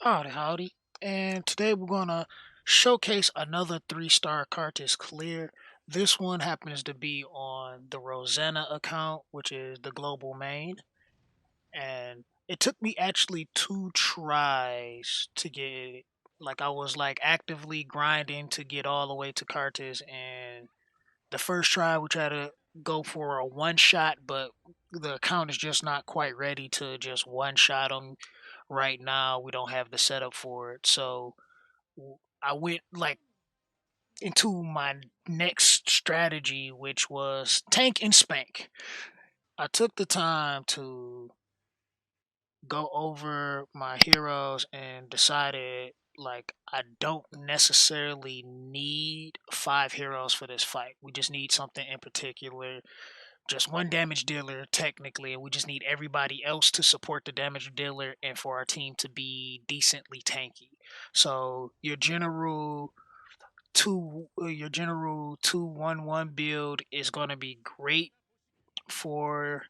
Howdy, howdy. And today we're going to showcase another three-star Kartis clear. This one happens to be on the Rosanna account, which is the global main. And it took me actually two tries to get it. Like I was like actively grinding to get all the way to Kartis. And the first try we tried to go for a one shot, but the account is just not quite ready to just one shot them right now. We don't have the setup for it. So I went like into my next strategy, which was tank and spank. I took the time to go over my heroes and decided like I don't necessarily need five heroes for this fight. We just need something in particular, just one damage dealer technically, and we just need everybody else to support the damage dealer and for our team to be decently tanky. So your general 2-1-1 build is going to be great for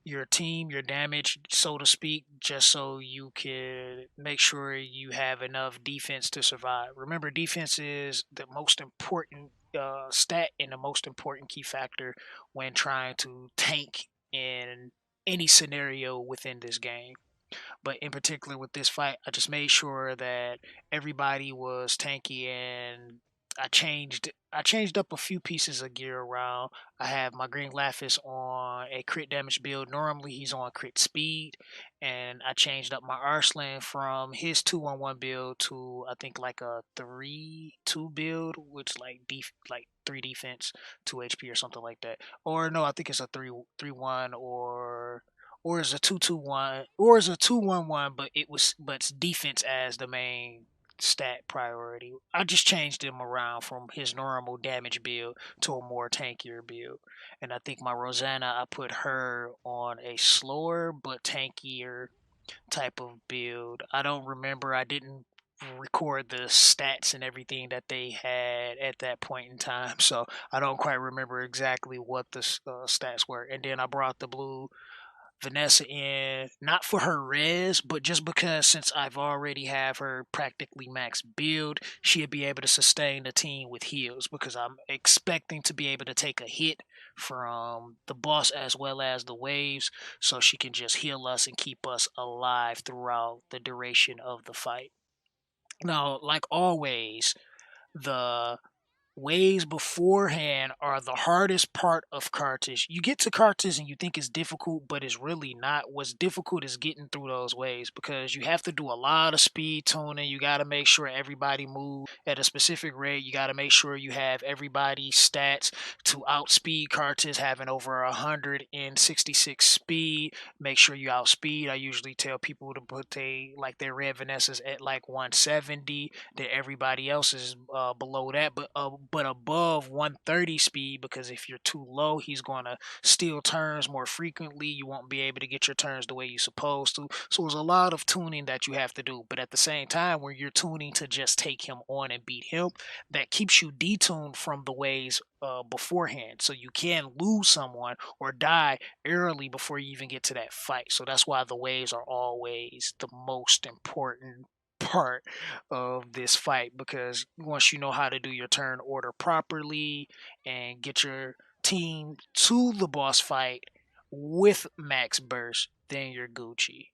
your team, your damage, so to speak, just so you can make sure you have enough defense to survive. Remember, defense is the most important stat and the most important key factor when trying to tank in any scenario within this game. But in particular with this fight, I just made sure that everybody was tanky and I changed up a few pieces of gear around. I have my Green Lapis on a crit damage build. Normally he's on crit speed, and I changed up my Arslan from his 2-1-1 build to I think like a 3-2 build, which like 3 defense, 2 HP or something like that. Or no, I think it's a 3-3-1 or is a 2-2-1 or is a 2-1-1, but it's defense as the main stat priority. I just changed him around from his normal damage build to a more tankier build. And I think my Rosanna, I put her on a slower but tankier type of build. I don't remember. I didn't record the stats and everything that they had at that point in time, so I don't quite remember exactly what the stats were. And then I brought the blue Vanessa in, not for her res, but just because since I've already have her practically max build, she'll be able to sustain the team with heals because I'm expecting to be able to take a hit from the boss as well as the waves, so she can just heal us and keep us alive throughout the duration of the fight. Now, like always, the ways beforehand are the hardest part of Kartis. You get to Kartis and you think it's difficult, but it's really not. What's difficult is getting through those ways because you have to do a lot of speed tuning. You got to make sure everybody moves at a specific rate. You got to make sure you have everybody's stats to outspeed Kartis, having over 166 speed. Make sure you outspeed. I usually tell people to put their red Vanessas at like 170. That everybody else is below that, but above 130 speed, because if you're too low, he's going to steal turns more frequently. You won't be able to get your turns the way you're supposed to. So there's a lot of tuning that you have to do. But at the same time, when you're tuning to just take him on and beat him, that keeps you detuned from the ways beforehand. So you can lose someone or die early before you even get to that fight. So that's why the waves are always the most important part of this fight, because once you know how to do your turn order properly and get your team to the boss fight with max burst, then you're Gucci.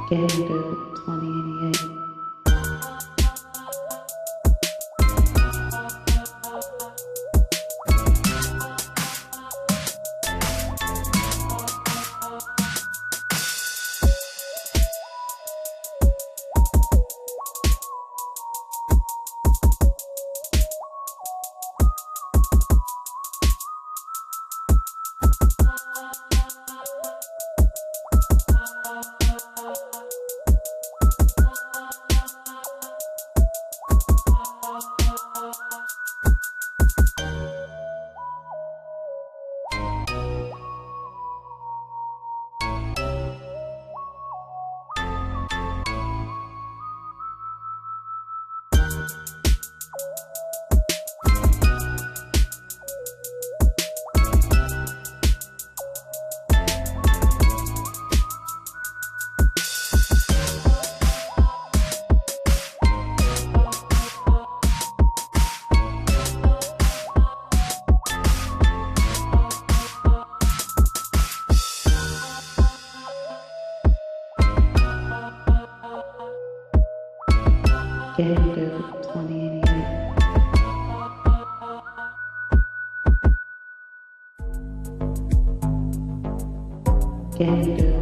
Getting to 2088. Getting to 2088. Getting to